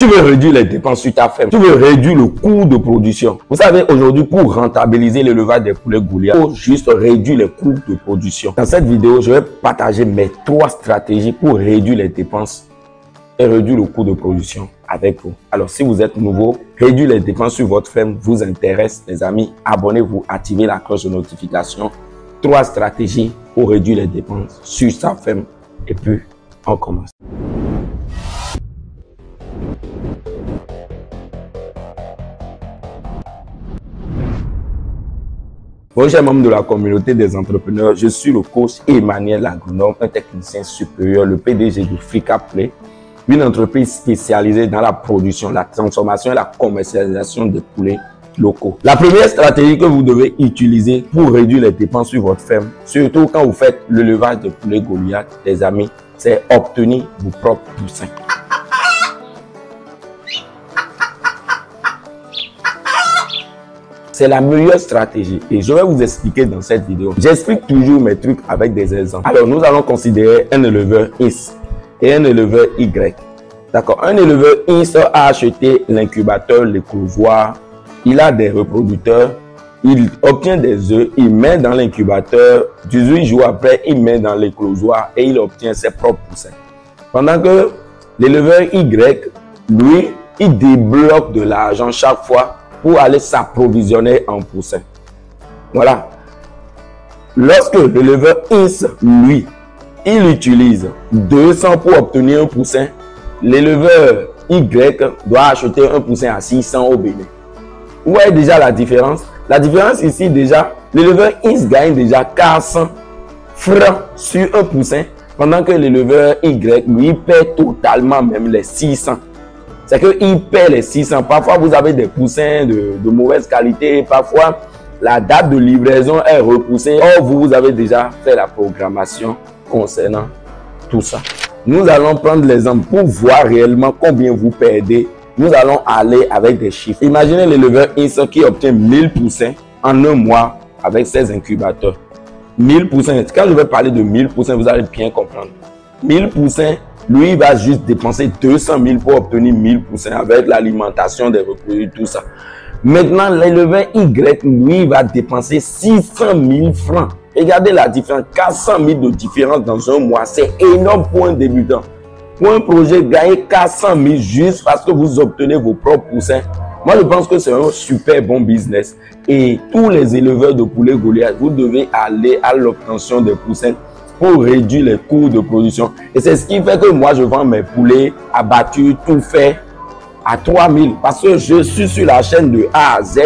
Tu veux réduire les dépenses sur ta ferme. Tu veux réduire le coût de production. Vous savez, aujourd'hui, pour rentabiliser l'élevage des poulets Goliath, il faut juste réduire les coûts de production. Dans cette vidéo, je vais partager mes 3 stratégies pour réduire les dépenses et réduire le coût de production avec vous. Alors, si vous êtes nouveau, réduire les dépenses sur votre ferme vous intéresse, les amis, abonnez-vous, activez la cloche de notification. 3 stratégies pour réduire les dépenses sur sa ferme. Et puis, on commence. Bonjour, chers membres de la communauté des entrepreneurs. Je suis le coach Emmanuel Agronome, un technicien supérieur, le PDG de Frika Play, une entreprise spécialisée dans la production, la transformation et la commercialisation des poulets locaux. La première stratégie que vous devez utiliser pour réduire les dépenses sur votre ferme, surtout quand vous faites l'élevage de poulets Goliath, les amis, c'est obtenir vos propres poussins. C'est la meilleure stratégie et je vais vous expliquer dans cette vidéo. J'explique toujours mes trucs avec des exemples. Alors, nous allons considérer un éleveur X et un éleveur Y. D'accord. Un éleveur X a acheté l'incubateur, l'éclosoir. Il a des reproducteurs. Il obtient des œufs. Il met dans l'incubateur. 18 jours après, il met dans l'éclosoir et il obtient ses propres poussins. Pendant que l'éleveur Y, lui, il débloque de l'argent chaque fois pour aller s'approvisionner en poussins. Voilà. Lorsque l'éleveur X, lui, il utilise 200 pour obtenir un poussin, l'éleveur Y doit acheter un poussin à 600 au Bénin. Vous voyez déjà la différence? La différence ici déjà, l'éleveur X gagne déjà 400 francs sur un poussin, pendant que l'éleveur Y, lui, paie totalement même les 600. C'est qu'il paie les 600. Parfois, vous avez des poussins de mauvaise qualité. Parfois, la date de livraison est repoussée. Or, vous avez déjà fait la programmation concernant tout ça. Nous allons prendre l'exemple pour voir réellement combien vous perdez. Nous allons aller avec des chiffres. Imaginez l'éleveur X qui obtient 1000 poussins en un mois avec ses incubateurs. 1000 poussins. Quand je vais parler de 1000 poussins, vous allez bien comprendre. 1000 poussins. Lui, il va juste dépenser 200 000 pour obtenir 1000 poussins avec l'alimentation des reproduits, tout ça. Maintenant, l'éleveur Y, lui, va dépenser 600 000 francs. Regardez la différence. 400 000 de différence dans un mois. C'est énorme pour un débutant. Pour un projet, gagner 400 000 juste parce que vous obtenez vos propres poussins. Moi, je pense que c'est un super bon business. Et tous les éleveurs de poulets Goliath, vous devez aller à l'obtention des poussins pour réduire les coûts de production. Et c'est ce qui fait que moi, je vends mes poulets abattus, tout fait, à 3 000. Parce que je suis sur la chaîne de A à Z.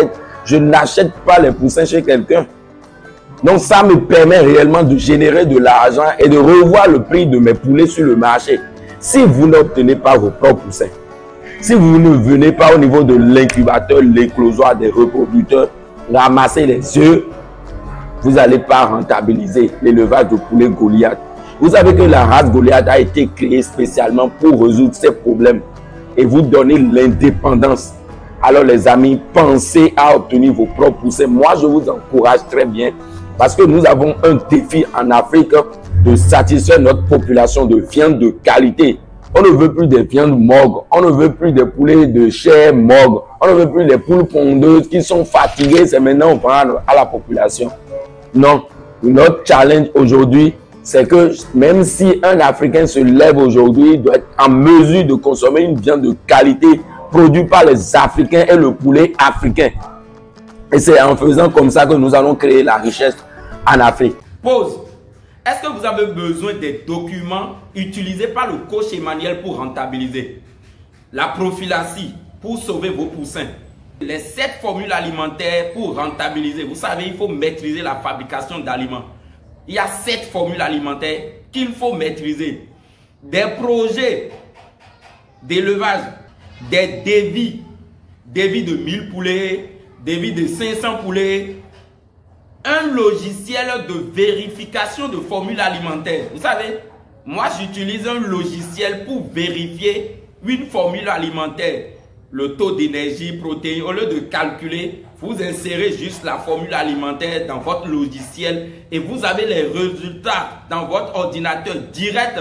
Je n'achète pas les poussins chez quelqu'un. Donc, ça me permet réellement de générer de l'argent et de revoir le prix de mes poulets sur le marché. Si vous n'obtenez pas vos propres poussins, si vous ne venez pas au niveau de l'incubateur, l'éclosoir des reproducteurs, ramasser les œufs, vous n'allez pas rentabiliser l'élevage de poulets Goliath. Vous savez que la race Goliath a été créée spécialement pour résoudre ces problèmes et vous donner l'indépendance. Alors les amis, pensez à obtenir vos propres poussins. Moi, je vous encourage très bien parce que nous avons un défi en Afrique de satisfaire notre population de viande de qualité. On ne veut plus des viandes morgues, on ne veut plus des poulets de chair morgue, on ne veut plus des poules pondeuses qui sont fatiguées. C'est maintenant on parle à la population. Non, notre challenge aujourd'hui, c'est que même si un Africain se lève aujourd'hui, il doit être en mesure de consommer une viande de qualité produite par les Africains et le poulet africain. Et c'est en faisant comme ça que nous allons créer la richesse en Afrique. Pause. Est-ce que vous avez besoin des documents utilisés par le coach Emmanuel pour rentabiliser? La prophylaxie pour sauver vos poussins. Les 7 formules alimentaires pour rentabiliser. Vous savez, il faut maîtriser la fabrication d'aliments. Il y a 7 formules alimentaires qu'il faut maîtriser. Des projets d'élevage, des devis de 1000 poulets, devis de 500 poulets, un logiciel de vérification de formules alimentaires. Vous savez, moi j'utilise un logiciel pour vérifier une formule alimentaire. Le taux d'énergie, protéines, au lieu de calculer, vous insérez juste la formule alimentaire dans votre logiciel et vous avez les résultats dans votre ordinateur direct.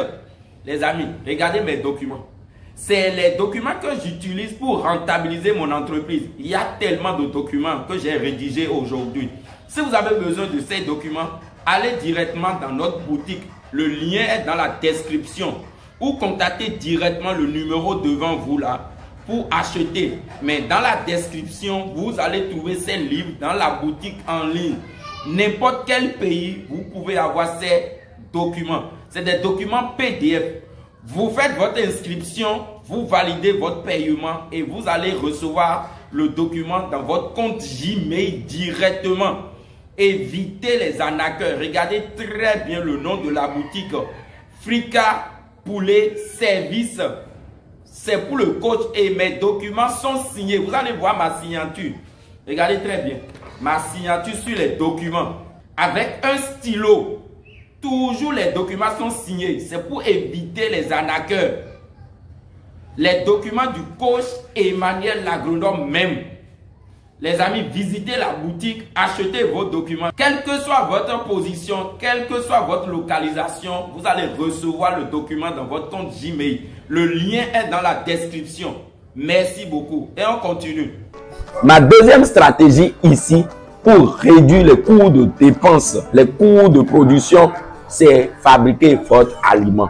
Les amis, regardez mes documents. C'est les documents que j'utilise pour rentabiliser mon entreprise. Il y a tellement de documents que j'ai rédigés aujourd'hui. Si vous avez besoin de ces documents, allez directement dans notre boutique. Le lien est dans la description. Ou contactez directement le numéro devant vous là pour acheter. Mais dans la description, vous allez trouver ces livres dans la boutique en ligne. N'importe quel pays, vous pouvez avoir ces documents. C'est des documents PDF. Vous faites votre inscription, vous validez votre paiement et vous allez recevoir le document dans votre compte Gmail directement. Évitez les arnaqueurs. Regardez très bien le nom de la boutique. Frika Poulet Service. C'est pour le coach et mes documents sont signés. Vous allez voir ma signature. Regardez très bien. Ma signature sur les documents. Avec un stylo. Toujours les documents sont signés. C'est pour éviter les arnaqueurs. Les documents du coach Emmanuel l'agronome même. Les amis, visitez la boutique, achetez vos documents. Quelle que soit votre position, quelle que soit votre localisation, vous allez recevoir le document dans votre compte Gmail. Le lien est dans la description. Merci beaucoup. Et on continue. Ma deuxième stratégie ici pour réduire les coûts de dépenses, les coûts de production, c'est fabriquer votre aliment.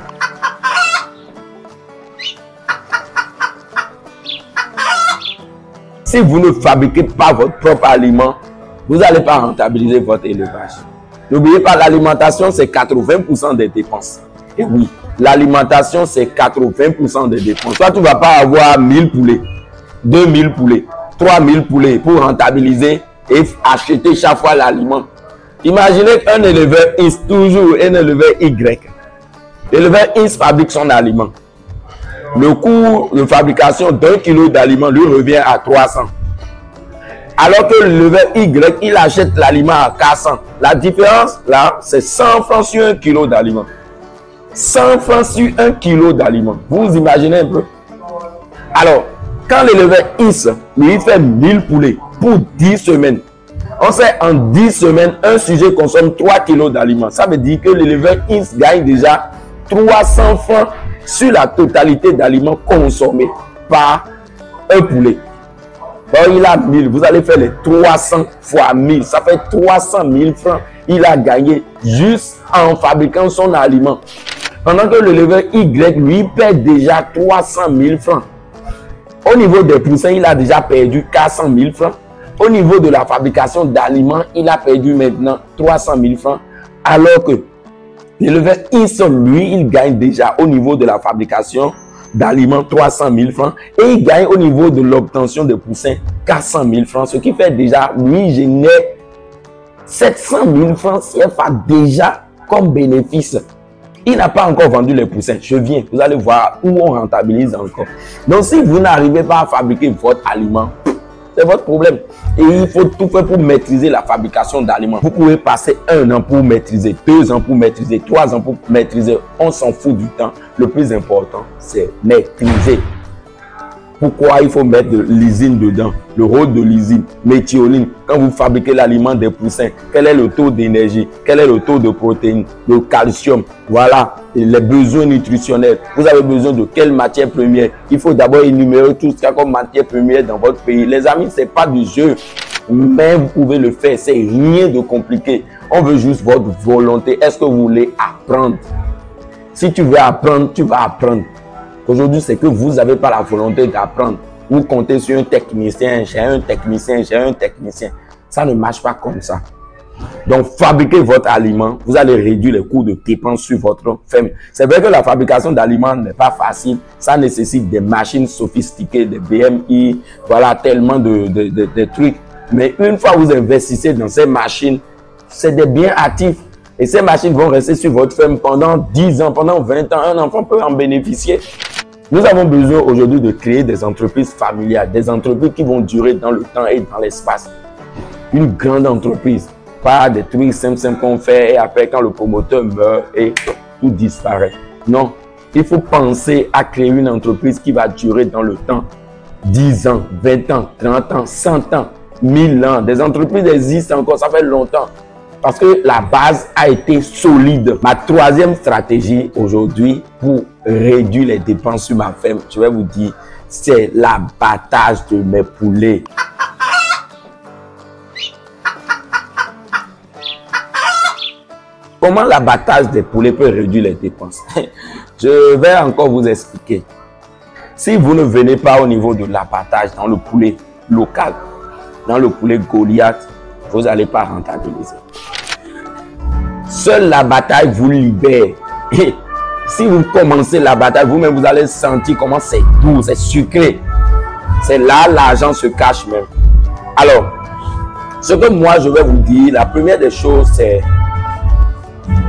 Si vous ne fabriquez pas votre propre aliment, vous n'allez pas rentabiliser votre élevage. N'oubliez pas, l'alimentation, c'est 80% des dépenses. Et oui, l'alimentation, c'est 80% des dépenses. Toi, tu ne vas pas avoir 1000 poulets, 2000 poulets, 3000 poulets pour rentabiliser et acheter chaque fois l'aliment. Imaginez qu'un éleveur X, toujours un éleveur Y. L'éleveur X fabrique son aliment. Le coût de fabrication d'un kilo d'aliment lui revient à 300. Alors que l'éleveur Y, il achète l'aliment à 400. La différence, là, c'est 100 francs sur un kilo d'aliment. 100 francs sur un kilo d'aliment. Vous imaginez un peu? Alors, quand l'éleveur X, lui, fait 1000 poulets pour 10 semaines, on sait en 10 semaines, un sujet consomme 3 kilos d'aliments. Ça veut dire que l'éleveur X gagne déjà 300 francs sur la totalité d'aliments consommés par un poulet. Bon, il a 1000, vous allez faire les 300 fois 1000, ça fait 300 000 francs. Il a gagné juste en fabriquant son aliment. Pendant que l'éleveur Y, lui, perd déjà 300 000 francs. Au niveau des poussins, il a déjà perdu 400 000 francs. Au niveau de la fabrication d'aliments, il a perdu maintenant 300 000 francs. Alors que l'éleveur X, lui, il gagne déjà au niveau de la fabrication d'aliments 300 000 francs. Et il gagne au niveau de l'obtention de poussins 400 000 francs. Ce qui fait déjà, lui, génère 700 000 francs CFA déjà comme bénéfice. Il n'a pas encore vendu les poussins. Je viens, vous allez voir où on rentabilise encore. Donc, si vous n'arrivez pas à fabriquer votre aliment, c'est votre problème. Et il faut tout faire pour maîtriser la fabrication d'aliments. Vous pouvez passer 1 an pour maîtriser, 2 ans pour maîtriser, 3 ans pour maîtriser. On s'en fout du temps. Le plus important, c'est maîtriser. Pourquoi il faut mettre de l'usine dedans? Le rôle de l'usine, méthioline. Quand vous fabriquez l'aliment des poussins, quel est le taux d'énergie? Quel est le taux de protéines, de calcium? Voilà, et les besoins nutritionnels. Vous avez besoin de quelle matière première? Il faut d'abord énumérer tout ce qu'il y a comme matière première dans votre pays. Les amis, ce n'est pas du jeu, mais vous pouvez le faire. C'est rien de compliqué. On veut juste votre volonté. Est-ce que vous voulez apprendre? Si tu veux apprendre, tu vas apprendre. Aujourd'hui, c'est que vous n'avez pas la volonté d'apprendre. Vous comptez sur un technicien, j'ai un technicien, j'ai un technicien. Ça ne marche pas comme ça. Donc, fabriquez votre aliment. Vous allez réduire les coûts de dépenses sur votre ferme. C'est vrai que la fabrication d'aliments n'est pas facile. Ça nécessite des machines sophistiquées, des BMI, voilà, tellement de trucs. Mais une fois que vous investissez dans ces machines, c'est des biens actifs. Et ces machines vont rester sur votre ferme pendant 10 ans, pendant 20 ans. Un enfant peut en bénéficier. Nous avons besoin aujourd'hui de créer des entreprises familiales, des entreprises qui vont durer dans le temps et dans l'espace. Une grande entreprise, pas des trucs simples qu'on fait et après quand le promoteur meurt et tout disparaît. Non, il faut penser à créer une entreprise qui va durer dans le temps. 10 ans, 20 ans, 30 ans, 100 ans, 1000 ans. Des entreprises existent encore, ça fait longtemps. Parce que la base a été solide. Ma troisième stratégie aujourd'hui pour réduire les dépenses sur ma ferme, je vais vous dire, c'est l'abattage de mes poulets. Comment l'abattage des poulets peut réduire les dépenses? Je vais encore vous expliquer. Si vous ne venez pas au niveau de l'abattage dans le poulet local, dans le poulet Goliath, vous n'allez pas rentabiliser. Seul l'abattage vous libère. Et si vous commencez l'abattage, vous-même, vous allez sentir comment c'est doux, c'est sucré. C'est là l'argent se cache même. Alors, ce que moi je vais vous dire, la première des choses, c'est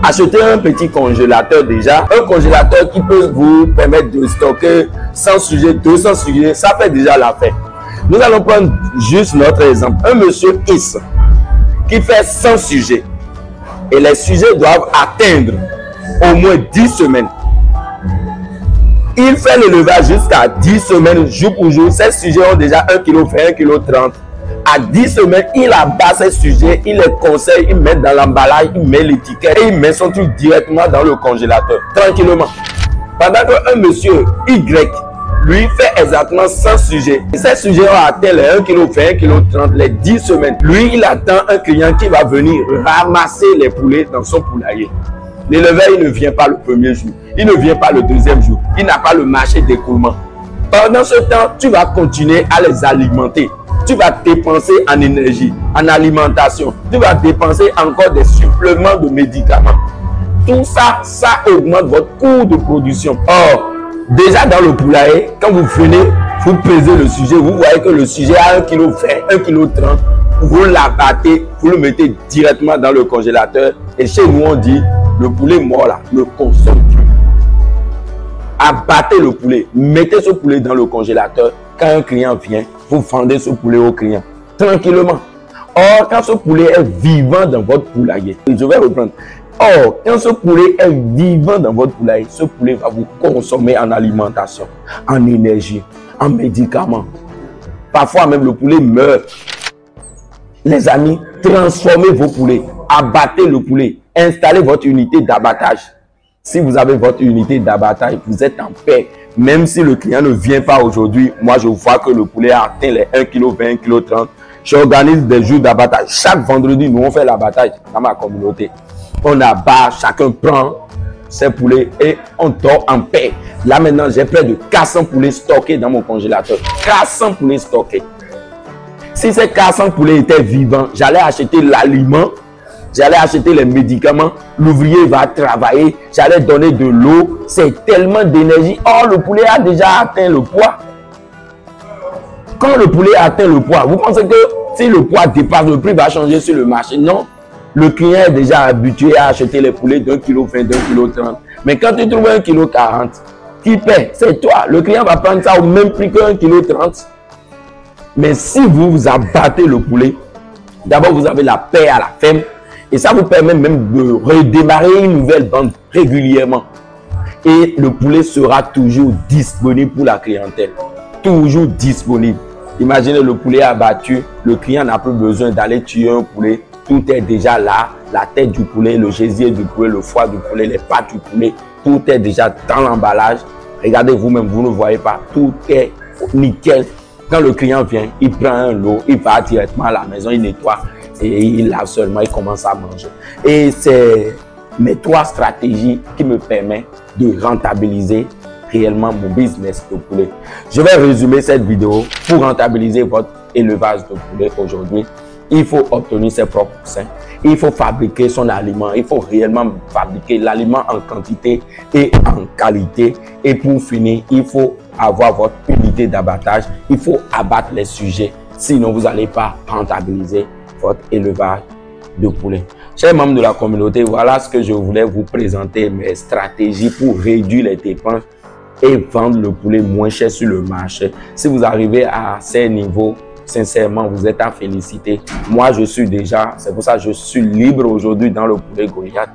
acheter un petit congélateur déjà. Un congélateur qui peut vous permettre de stocker 100 sujets, 200 sujets, ça fait déjà l'affaire. Nous allons prendre juste notre exemple. Un monsieur X qui fait 100 sujets. Et les sujets doivent atteindre au moins 10 semaines. Il fait l'élevage jusqu'à 10 semaines, jour pour jour. Ces sujets ont déjà 1 kg, 1 kg 30. À 10 semaines, il abat ces sujets, il les conseille, il met dans l'emballage, il met l'étiquette et il met son truc directement dans le congélateur, tranquillement. Pendant qu'un monsieur Y, lui, fait exactement 100 sujets. Et ces sujets ont atteint les 1 kg, 1 kg 30, les 10 semaines. Lui, il attend un client qui va venir ramasser les poulets dans son poulailler. L'éleveur, il ne vient pas le premier jour. Il ne vient pas le deuxième jour. Il n'a pas le marché d'écoulement. Pendant ce temps, tu vas continuer à les alimenter. Tu vas dépenser en énergie, en alimentation. Tu vas dépenser encore des suppléments de médicaments. Tout ça, ça augmente votre coût de production. Or, déjà dans le poulailler, quand vous venez, vous pesez le sujet, vous voyez que le sujet a 1 kg 20, 1 kg 30. Vous l'abattez, vous le mettez directement dans le congélateur. Et chez nous, on dit, le poulet mort là, ne consomme plus. Abattez le poulet, mettez ce poulet dans le congélateur. Quand un client vient, vous vendez ce poulet au client tranquillement. Or, quand ce poulet est vivant dans votre poulailler, je vais reprendre. Or, quand ce poulet est vivant dans votre poulailler, ce poulet va vous consommer en alimentation, en énergie, en médicaments. Parfois même le poulet meurt. Les amis, transformez vos poulets, abattez le poulet, installez votre unité d'abattage. Si vous avez votre unité d'abattage, vous êtes en paix. Même si le client ne vient pas aujourd'hui, moi je vois que le poulet a atteint les 1 kg 20, 1 kg 30. J'organise des jours d'abattage. Chaque vendredi, nous on fait l'abattage dans ma communauté. On abat, chacun prend ses poulets et on dort en paix. Là maintenant, j'ai près de 400 poulets stockés dans mon congélateur. 400 poulets stockés. Si ces 400 poulets étaient vivants, j'allais acheter l'aliment. J'allais acheter les médicaments, l'ouvrier va travailler, j'allais donner de l'eau, c'est tellement d'énergie. Or, le poulet a déjà atteint le poids. Quand le poulet atteint le poids, vous pensez que si le poids dépasse, le prix va changer sur le marché? Non. Le client est déjà habitué à acheter les poulets d'1 kg 20, d'1 kg 30. Mais quand tu trouves 1 kg 40, qui paie? C'est toi. Le client va prendre ça au même prix que 1 kg 30. Mais si vous abattez le poulet, d'abord vous avez la paix à la ferme. Et ça vous permet même de redémarrer une nouvelle vente régulièrement. Et le poulet sera toujours disponible pour la clientèle. Toujours disponible. Imaginez le poulet abattu. Le client n'a plus besoin d'aller tuer un poulet. Tout est déjà là. La tête du poulet, le gésier du poulet, le foie du poulet, les pattes du poulet. Tout est déjà dans l'emballage. Regardez vous-même, vous ne voyez pas. Tout est nickel. Quand le client vient, il prend un lot, il va directement à la maison, il nettoie. Et il lave seulement, il commence à manger. Et c'est mes 3 stratégies qui me permettent de rentabiliser réellement mon business de poulet. Je vais résumer cette vidéo. Pour rentabiliser votre élevage de poulet aujourd'hui, il faut obtenir ses propres poussins. Il faut fabriquer son aliment. Il faut réellement fabriquer l'aliment en quantité et en qualité. Et pour finir, il faut avoir votre unité d'abattage. Il faut abattre les sujets. Sinon, vous n'allez pas rentabiliser votre élevage de poulet. Chers membres de la communauté, voilà ce que je voulais vous présenter, mes stratégies pour réduire les dépenses et vendre le poulet moins cher sur le marché. Si vous arrivez à ces niveaux, sincèrement, vous êtes à féliciter. Moi, je suis déjà, c'est pour ça que je suis libre aujourd'hui dans le poulet Goliath.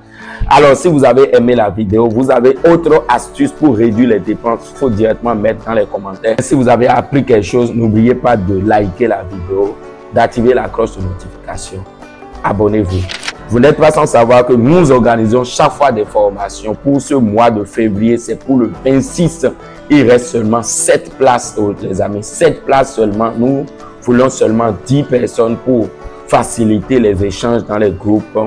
Alors, si vous avez aimé la vidéo, vous avez autre astuce pour réduire les dépenses, il faut directement mettre dans les commentaires. Si vous avez appris quelque chose, n'oubliez pas de liker la vidéo, d'activer la cloche de notification. Abonnez-vous. Vous n'êtes pas sans savoir que nous organisons chaque fois des formations. Pour ce mois de février, c'est pour le 26. Il reste seulement 7 places, les amis. 7 places seulement. Nous voulons seulement 10 personnes pour faciliter les échanges dans les groupes.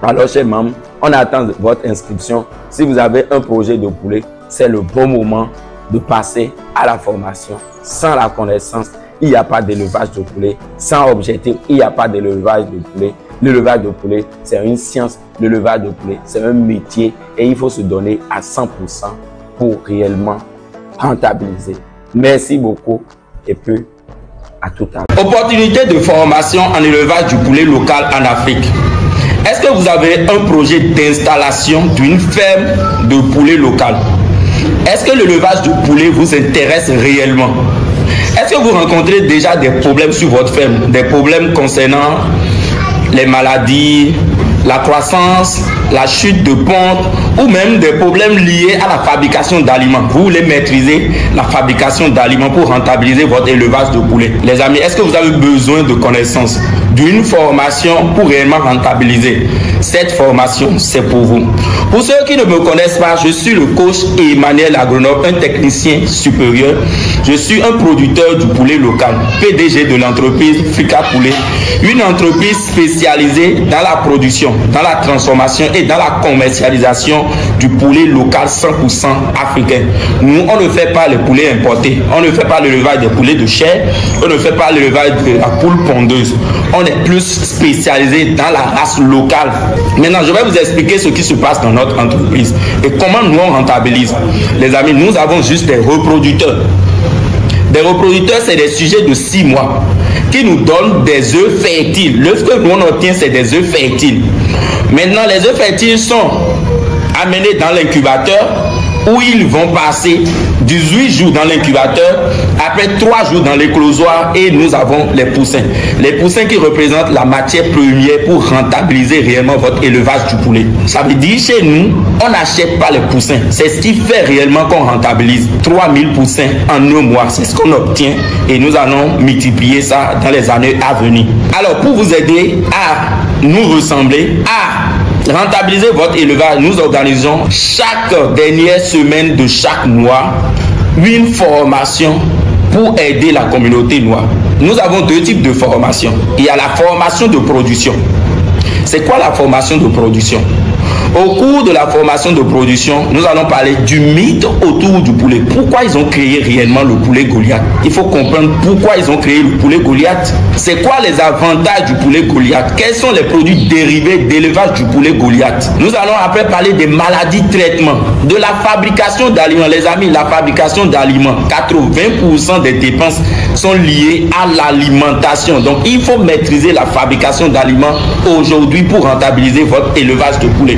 Alors, chers membres, on attend votre inscription. Si vous avez un projet de poulet, c'est le bon moment de passer à la formation. Sans la connaissance, il n'y a pas d'élevage de poulet. Sans objectif, il n'y a pas d'élevage de poulet. L'élevage de poulet, c'est une science. L'élevage de poulet, c'est un métier et il faut se donner à 100% pour réellement rentabiliser. Merci beaucoup et puis à tout à l'heure. Opportunité de formation en élevage du poulet local en Afrique. Est-ce que vous avez un projet d'installation d'une ferme de poulet local? Est-ce que l'élevage de poulet vous intéresse réellement? Est-ce que vous rencontrez déjà des problèmes sur votre ferme? Des problèmes concernant les maladies, la croissance, la chute de ponte ou même des problèmes liés à la fabrication d'aliments. Vous voulez maîtriser la fabrication d'aliments pour rentabiliser votre élevage de poulet. Les amis, est-ce que vous avez besoin de connaissances, d'une formation pour réellement rentabiliser? Cette formation, c'est pour vous. Pour ceux qui ne me connaissent pas, je suis le coach Emmanuel Agronome, un technicien supérieur. Je suis un producteur du poulet local, PDG de l'entreprise Frika Poulet, une entreprise spécialisée dans la production, dans la transformation et dans la commercialisation du poulet local 100% africain. Nous, on ne fait pas les poulets importés, on ne fait pas l'élevage des poulets de chair, on ne fait pas l'élevage de la poule pondeuse. On est plus spécialisé dans la race locale. Maintenant, je vais vous expliquer ce qui se passe dans notre entreprise et comment nous on rentabilise. Les amis, nous avons juste des reproducteurs. Des reproducteurs, c'est des sujets de 6 mois qui nous donnent des œufs fertiles. L'œuf que nous on obtient, c'est des œufs fertiles. Maintenant, les œufs fertiles sont amenés dans l'incubateur où ils vont passer 18 jours dans l'incubateur, après 3 jours dans l'éclosoir et nous avons les poussins. Les poussins qui représentent la matière première pour rentabiliser réellement votre élevage du poulet. Ça veut dire chez nous, on n'achète pas les poussins. C'est ce qui fait réellement qu'on rentabilise 3000 poussins en 1 mois. C'est ce qu'on obtient et nous allons multiplier ça dans les années à venir. Alors pour vous aider à nous ressembler, à rentabiliser votre élevage, nous organisons chaque dernière semaine de chaque mois une formation pour aider la communauté noire. Nous avons 2 types de formation. Il y a la formation de production. C'est quoi la formation de production? Au cours de la formation de production, nous allons parler du mythe autour du poulet. Pourquoi ils ont créé réellement le poulet Goliath? Il faut comprendre pourquoi ils ont créé le poulet Goliath. C'est quoi les avantages du poulet Goliath? Quels sont les produits dérivés d'élevage du poulet Goliath? Nous allons après parler des maladies de traitement, de la fabrication d'aliments. Les amis, la fabrication d'aliments, 80% des dépenses sont liées à l'alimentation. Donc, il faut maîtriser la fabrication d'aliments aujourd'hui pour rentabiliser votre élevage de poulet.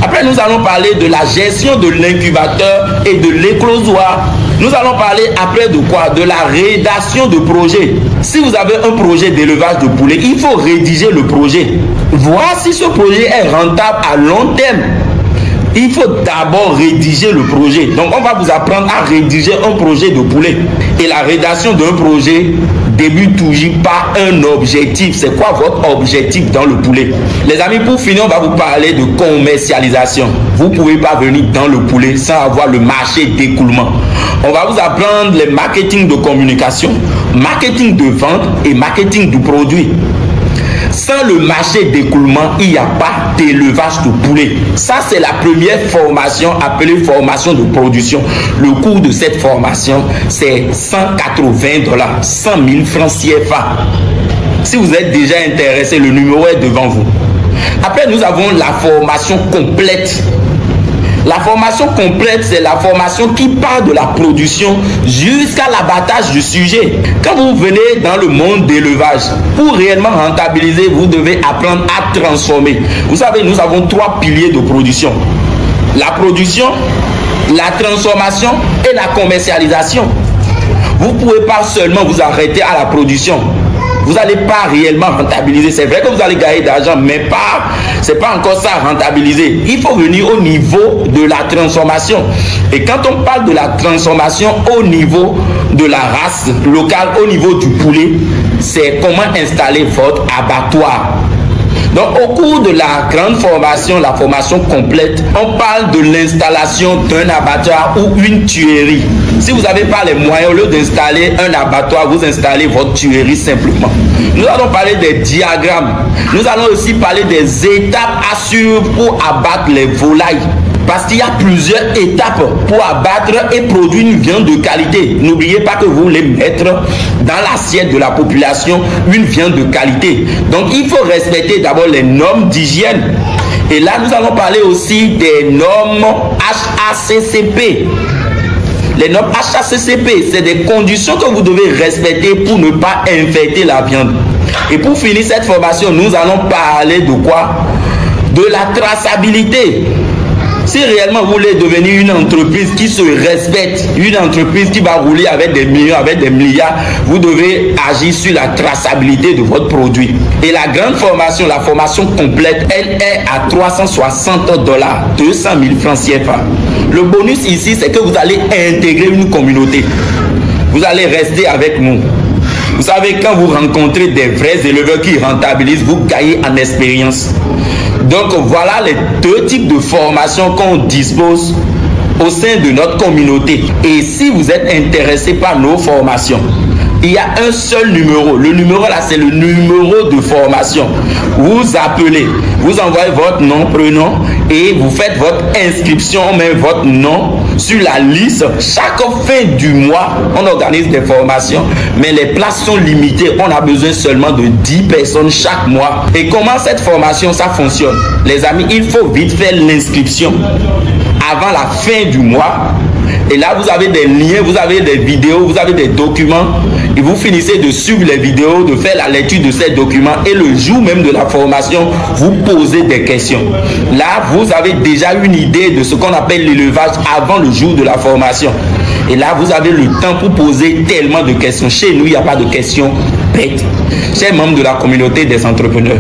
Après, nous allons parler de la gestion de l'incubateur et de l'éclosoir. Nous allons parler après de quoi? De la rédaction de projet. Si vous avez un projet d'élevage de poulet, il faut rédiger le projet. Voir si ce projet est rentable à long terme. Il faut d'abord rédiger le projet. Donc, on va vous apprendre à rédiger un projet de poulet. Et la rédaction d'un projet débute toujours par un objectif. C'est quoi votre objectif dans le poulet? Les amis, pour finir, on va vous parler de commercialisation. Vous ne pouvez pas venir dans le poulet sans avoir le marché d'écoulement. On va vous apprendre les marketing de communication, marketing de vente et marketing du produit. Sans le marché d'écoulement, il n'y a pas d'élevage de poulet. Ça, c'est la première formation appelée formation de production. Le coût de cette formation, c'est 180 $, 100 000 francs CFA. Si vous êtes déjà intéressé, le numéro est devant vous. Après, nous avons la formation complète. La formation complète, c'est la formation qui part de la production jusqu'à l'abattage du sujet. Quand vous venez dans le monde d'élevage, pour réellement rentabiliser, vous devez apprendre à transformer. Vous savez, nous avons 3 piliers de production. La production, la transformation et la commercialisation. Vous ne pouvez pas seulement vous arrêter à la production. Vous n'allez pas réellement rentabiliser. C'est vrai que vous allez gagner d'argent, mais ce n'est pas encore ça rentabiliser. Il faut venir au niveau de la transformation. Et quand on parle de la transformation au niveau de la race locale, au niveau du poulet, c'est comment installer votre abattoir. Donc, au cours de la grande formation, la formation complète, on parle de l'installation d'un abattoir ou une tuerie. Si vous n'avez pas les moyens, au lieu d'installer un abattoir, vous installez votre tuerie simplement. Nous allons parler des diagrammes. Nous allons aussi parler des étapes à suivre pour abattre les volailles. Parce qu'il y a plusieurs étapes pour abattre et produire une viande de qualité. N'oubliez pas que vous voulez mettre dans l'assiette de la population une viande de qualité. Donc, il faut respecter d'abord les normes d'hygiène. Et là, nous allons parler aussi des normes HACCP. Les normes HACCP, c'est des conditions que vous devez respecter pour ne pas infecter la viande. Et pour finir cette formation, nous allons parler de quoi? De la traçabilité. Si réellement vous voulez devenir une entreprise qui se respecte, une entreprise qui va rouler avec des millions, avec des milliards, vous devez agir sur la traçabilité de votre produit. Et la grande formation, la formation complète, elle est à $360, 200 000 francs CFA. Le bonus ici, c'est que vous allez intégrer une communauté. Vous allez rester avec nous. Vous savez, quand vous rencontrez des vrais éleveurs qui rentabilisent, vous gagnez en expérience. Donc voilà les deux types de formations qu'on dispose au sein de notre communauté. Et si vous êtes intéressé par nos formations, il y a un seul numéro. Le numéro là, c'est le numéro de formation. Vous appelez, vous envoyez votre nom, prénom et vous faites votre inscription, on met votre nom sur la liste. Chaque fin du mois, on organise des formations, mais les places sont limitées. On a besoin seulement de 10 personnes chaque mois. Et comment cette formation, ça fonctionne? Les amis, il faut vite faire l'inscription avant la fin du mois. Et là, vous avez des liens, vous avez des vidéos, vous avez des documents. Et vous finissez de suivre les vidéos, de faire la lecture de ces documents. Et le jour même de la formation, vous posez des questions. Là, vous avez déjà une idée de ce qu'on appelle l'élevage avant le jour de la formation. Et là, vous avez le temps pour poser tellement de questions. Chez nous, il n'y a pas de questions bêtes. Chers membres de la communauté des entrepreneurs,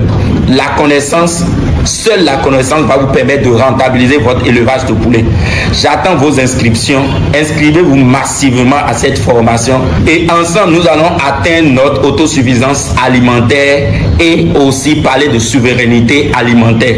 la connaissance, seule la connaissance va vous permettre de rentabiliser votre élevage de poulet. J'attends vos inscriptions. Inscrivez-vous massivement à cette formation et ensemble, nous allons atteindre notre autosuffisance alimentaire et aussi parler de souveraineté alimentaire.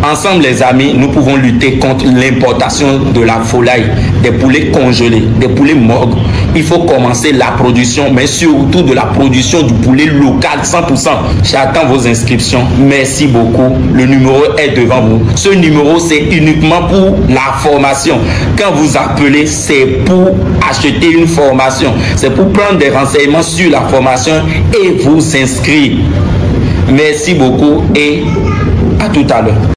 Ensemble, les amis, nous pouvons lutter contre l'importation de la volaille, des poulets congelés, des poulets morts. Il faut commencer la production, mais surtout de la production du poulet local 100%. J'attends vos inscriptions. Merci beaucoup. Le numéro est devant vous. Ce numéro, c'est uniquement pour la formation. Quand vous appelez, c'est pour acheter une formation. C'est pour prendre des renseignements sur la formation et vous inscrire. Merci beaucoup et à tout à l'heure.